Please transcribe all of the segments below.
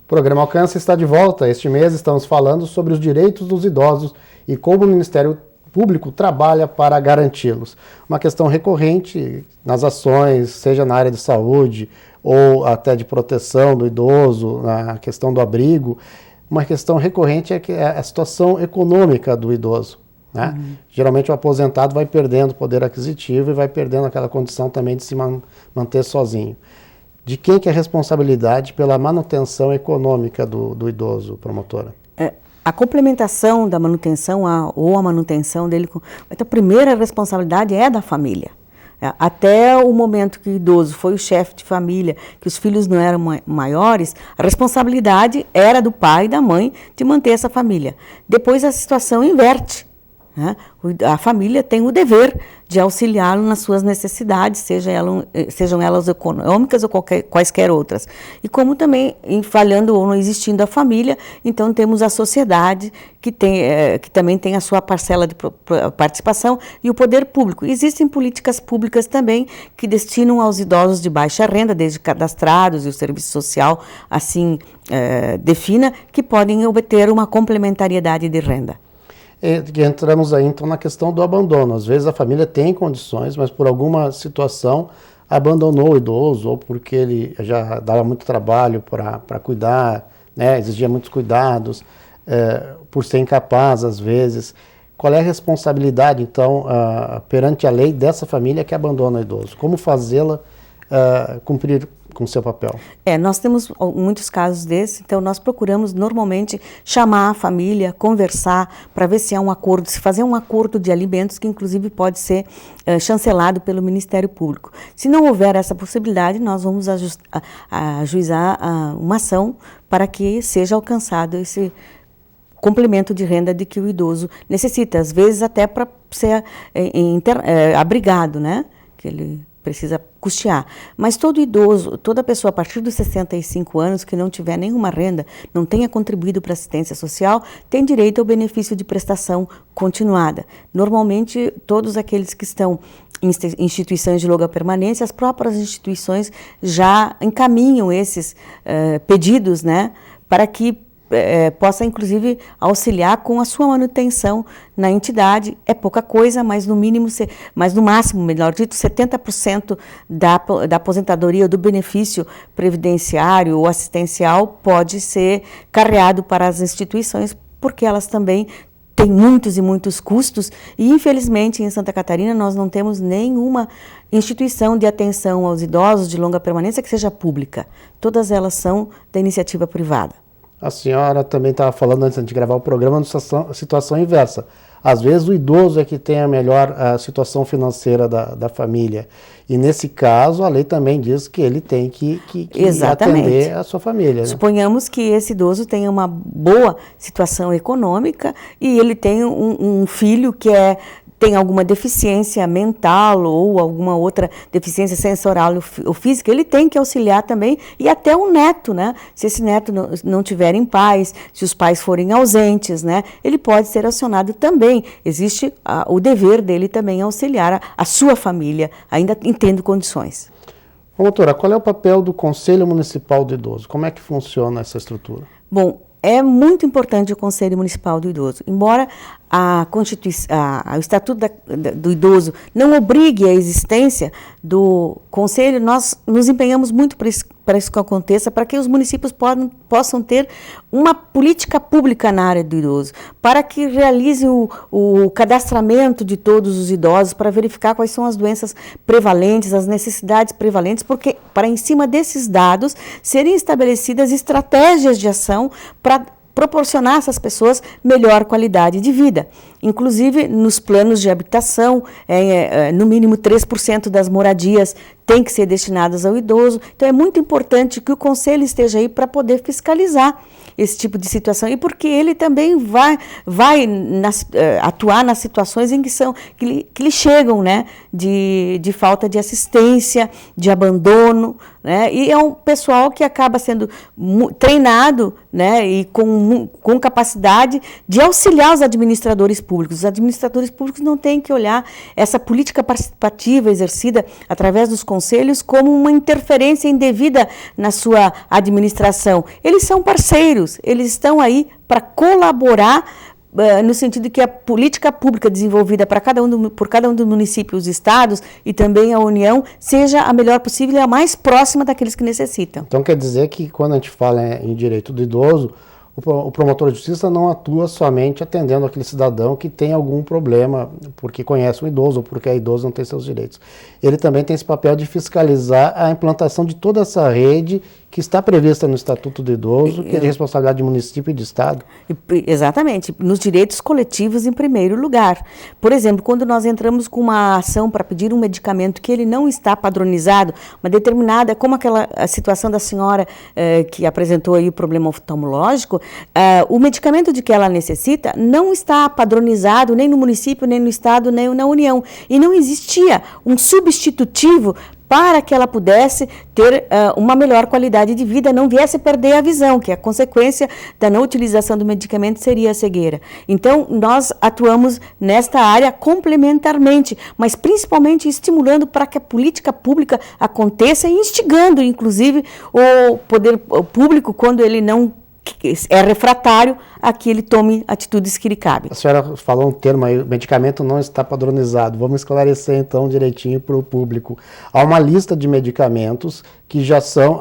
Programa Alcance está de volta. Este mês estamos falando sobre os direitos dos idosos e como o Ministério Público trabalha para garanti-los. Uma questão recorrente nas ações, seja na área de saúde ou até de proteção do idoso, na questão do abrigo, uma questão recorrente é a situação econômica do idoso, né? Geralmente o aposentado vai perdendo poder aquisitivo e vai perdendo aquela condição também de se manter sozinho. De quem que é a responsabilidade pela manutenção econômica do idoso, promotora? A complementação da manutenção ou a manutenção dele, a primeira responsabilidade é da família. Até o momento que o idoso foi o chefe de família, que os filhos não eram maiores, a responsabilidade era do pai e da mãe de manter essa família. Depois a situação inverte, né? A família tem o dever de auxiliá-lo nas suas necessidades, sejam elas econômicas ou quaisquer outras. E como também, falhando ou não existindo a família, então temos a sociedade que também tem a sua parcela de participação e o poder público. Existem políticas públicas também que destinam aos idosos de baixa renda, desde cadastrados e o serviço social assim defina, que podem obter uma complementariedade de renda. Entramos aí então na questão do abandono. Às vezes a família tem condições, mas por alguma situação abandonou o idoso, ou porque ele já dava muito trabalho para cuidar, né, exigia muitos cuidados, por ser incapaz às vezes. Qual é a responsabilidade então perante a lei dessa família que abandona o idoso? Como fazê-la cumprir com o seu papel? Nós temos muitos casos desses, então nós procuramos normalmente chamar a família, conversar, para ver se há um acordo, se fazer um acordo de alimentos que inclusive pode ser chancelado pelo Ministério Público. Se não houver essa possibilidade, nós vamos ajuizar uma ação para que seja alcançado esse complemento de renda de que o idoso necessita, às vezes até para ser abrigado, né? Que ele precisa custear. Mas todo idoso, toda pessoa a partir dos 65 anos que não tiver nenhuma renda, não tenha contribuído para a assistência social, tem direito ao benefício de prestação continuada. Normalmente, todos aqueles que estão em instituições de longa permanência, as próprias instituições já encaminham esses pedidos, né, para que possa, inclusive, auxiliar com a sua manutenção na entidade. É pouca coisa, mas no máximo, melhor dito, 70% da aposentadoria ou do benefício previdenciário ou assistencial pode ser carreado para as instituições, porque elas também têm muitos e muitos custos, e infelizmente em Santa Catarina nós não temos nenhuma instituição de atenção aos idosos de longa permanência que seja pública. Todas elas são da iniciativa privada. A senhora também estava falando antes de gravar o programa de situação inversa. Às vezes o idoso é que tem a melhor situação financeira da família. E nesse caso, a lei também diz que ele tem que atender a sua família, né? Suponhamos que esse idoso tenha uma boa situação econômica e ele tem um filho que tem alguma deficiência mental ou alguma outra deficiência sensorial ou física, ele tem que auxiliar também, e até o neto, né? Se esse neto não tiver em paz, se os pais forem ausentes, né? Ele pode ser acionado também. Existe o dever dele também auxiliar a sua família, ainda tendo condições. Doutora, qual é o papel do Conselho Municipal do Idoso? Como é que funciona essa estrutura? Bom, é muito importante o Conselho Municipal do Idoso. Embora o Estatuto do Idoso não obrigue a existência do Conselho, nós nos empenhamos muito para isso que aconteça, para que os municípios possam ter uma política pública na área do idoso, para que realizem o cadastramento de todos os idosos, para verificar quais são as doenças prevalentes, as necessidades prevalentes, porque para em cima desses dados serem estabelecidas estratégias de ação para proporcionar a essas pessoas melhor qualidade de vida. Inclusive, nos planos de habitação, no mínimo 3% das moradias tem que ser destinadas ao idoso. Então, é muito importante que o Conselho esteja aí para poder fiscalizar esse tipo de situação, e porque ele também vai atuar nas situações em que lhe chegam, né, de falta de assistência, de abandono, né, e é um pessoal que acaba sendo treinado, né, e com capacidade de auxiliar os administradores públicos. Os administradores públicos não têm que olhar essa política participativa exercida através dos conselhos como uma interferência indevida na sua administração. Eles são parceiros, eles estão aí para colaborar no sentido de que a política pública desenvolvida por cada um dos municípios, estados e também a União seja a melhor possível e a mais próxima daqueles que necessitam. Então quer dizer que quando a gente fala em direito do idoso, o promotor de justiça não atua somente atendendo aquele cidadão que tem algum problema porque conhece um idoso ou porque é idoso e não tem seus direitos. Ele também tem esse papel de fiscalizar a implantação de toda essa rede que está prevista no Estatuto do Idoso, que é de responsabilidade de município e de Estado. Exatamente, nos direitos coletivos em primeiro lugar. Por exemplo, quando nós entramos com uma ação para pedir um medicamento que ele não está padronizado, uma determinada, como a situação da senhora que apresentou aí o problema oftalmológico, o medicamento de que ela necessita não está padronizado nem no município, nem no Estado, nem na União. E não existia um substitutivo para que ela pudesse ter uma melhor qualidade de vida, não viesse a perder a visão, que a consequência da não utilização do medicamento seria a cegueira. Então, nós atuamos nesta área complementarmente, mas principalmente estimulando para que a política pública aconteça e instigando, inclusive, o poder público, quando ele não é refratário, a que ele tome atitudes que lhe cabem. A senhora falou um termo aí, o medicamento não está padronizado. Vamos esclarecer então direitinho para o público. Há uma lista de medicamentos que já são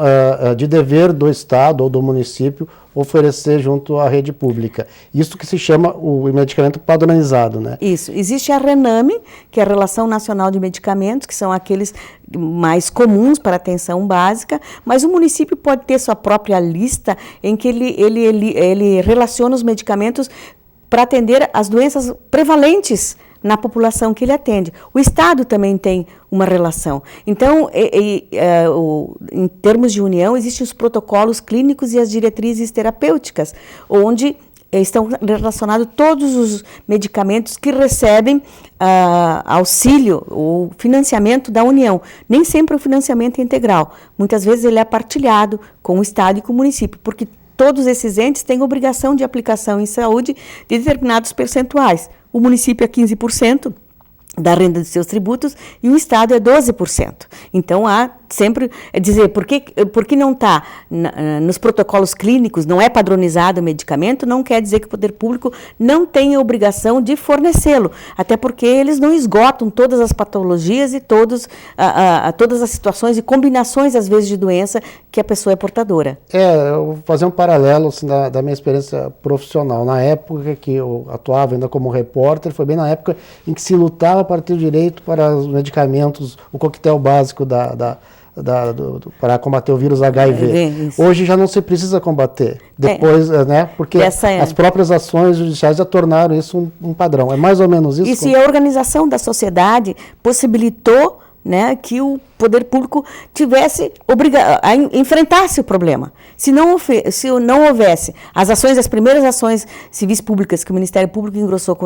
de dever do Estado ou do município oferecer junto à rede pública. Isso que se chama o medicamento padronizado, né? Isso. Existe a RENAME, que é a Relação Nacional de Medicamentos, que são aqueles mais comuns para atenção básica, mas o município pode ter sua própria lista em que ele relaciona os medicamentos para atender as doenças prevalentes na população que ele atende. O Estado também tem uma relação. Então, em termos de união, existem os protocolos clínicos e as diretrizes terapêuticas, onde estão relacionados todos os medicamentos que recebem auxílio ou financiamento da União. Nem sempre o financiamento é integral. Muitas vezes ele é partilhado com o Estado e com o município, porque todos esses entes têm obrigação de aplicação em saúde de determinados percentuais. O município é 15% da renda dos seus tributos e o Estado é 12%. Então, há sempre dizer por que não está nos protocolos clínicos, não é padronizado o medicamento, não quer dizer que o poder público não tem a obrigação de fornecê-lo, até porque eles não esgotam todas as patologias e todas as situações e combinações, às vezes, de doença que a pessoa é portadora. Eu vou fazer um paralelo assim, da minha experiência profissional. Na época que eu atuava ainda como repórter, foi bem na época em que se lutava para ter o direito para os medicamentos, o coquetel básico para combater o vírus HIV. Hoje já não se precisa combater. Depois, né? Porque as próprias ações judiciais já tornaram isso um padrão. É mais ou menos isso? E se a organização da sociedade possibilitou, né, que o poder público enfrentasse o problema. Se não houvesse as primeiras ações civis públicas que o Ministério Público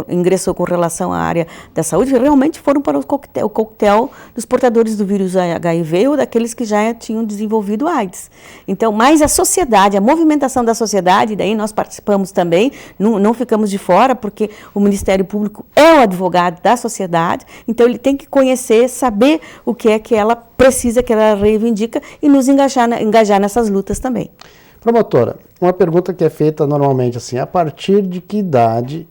ingressou com relação à área da saúde, realmente foram para o coquetel dos portadores do vírus HIV ou daqueles que já tinham desenvolvido AIDS. Então, mas a sociedade, a movimentação da sociedade, daí nós participamos também, não ficamos de fora, porque o Ministério Público é o advogado da sociedade, então ele tem que conhecer, saber o que é que ela precisa, que ela reivindica e nos engajar nessas lutas também. Promotora, uma pergunta que é feita normalmente assim, a partir de que idade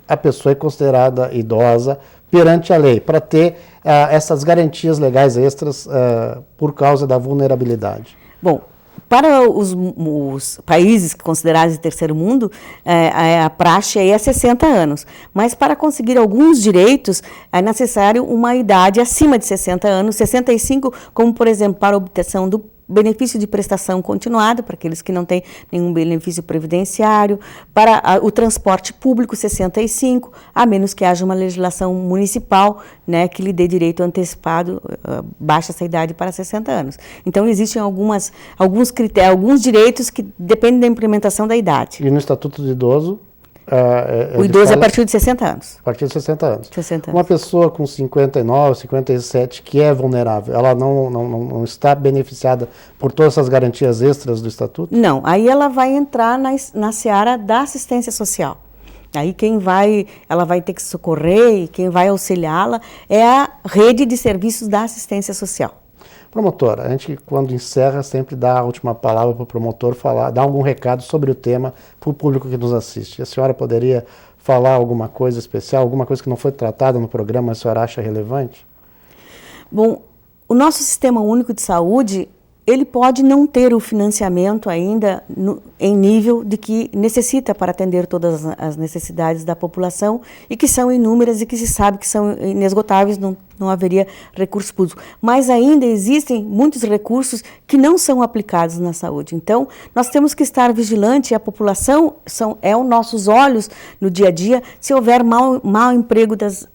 a pessoa é considerada idosa perante a lei, para ter essas garantias legais extras por causa da vulnerabilidade? Bom, para os países considerados de terceiro mundo, a praxe é 60 anos. Mas para conseguir alguns direitos, é necessário uma idade acima de 60 anos, 65, como, por exemplo, para a obtenção do benefício de prestação continuada, para aqueles que não têm nenhum benefício previdenciário, para o transporte público, 65, a menos que haja uma legislação municipal, né, que lhe dê direito antecipado, baixa essa idade para 60 anos. Então, existem alguns critérios, alguns direitos que dependem da implementação da idade. E no Estatuto do Idoso? O idoso é a partir de 60 anos. A partir de 60 anos. 60 anos. Uma pessoa com 59, 57, que é vulnerável, ela não está beneficiada por todas essas garantias extras do Estatuto? Não, aí ela vai entrar na seara da assistência social. Aí ela vai ter que socorrer e quem vai auxiliá-la é a rede de serviços da assistência social. Promotora, a gente quando encerra sempre dá a última palavra para o promotor falar, dar algum recado sobre o tema para o público que nos assiste. A senhora poderia falar alguma coisa especial, alguma coisa que não foi tratada no programa, a senhora acha relevante? Bom, o nosso Sistema Único de Saúde, ele pode não ter o financiamento ainda em nível de que necessita para atender todas as necessidades da população e que são inúmeras e que se sabe que são inesgotáveis, não haveria recurso público. Mas ainda existem muitos recursos que não são aplicados na saúde. Então, nós temos que estar vigilantes e a população é os nossos olhos no dia a dia se houver mau emprego das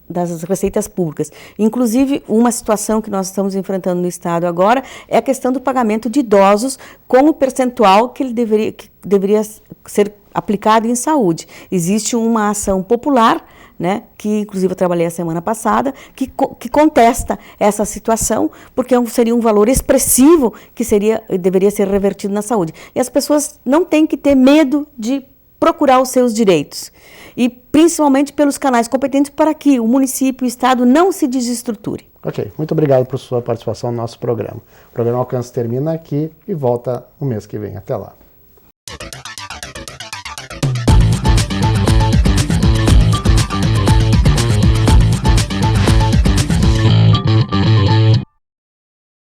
receitas públicas. Inclusive, uma situação que nós estamos enfrentando no Estado agora é a questão do pagamento de idosos com o percentual que ele deveria ser aplicado em saúde. Existe uma ação popular, né, que inclusive eu trabalhei a semana passada, que contesta essa situação, porque seria um valor expressivo que deveria ser revertido na saúde. E as pessoas não têm que ter medo de procurar os seus direitos. E principalmente pelos canais competentes para que o município e o Estado não se desestruture. Ok, muito obrigado por sua participação no nosso programa. O programa Alcance termina aqui e volta no mês que vem. Até lá.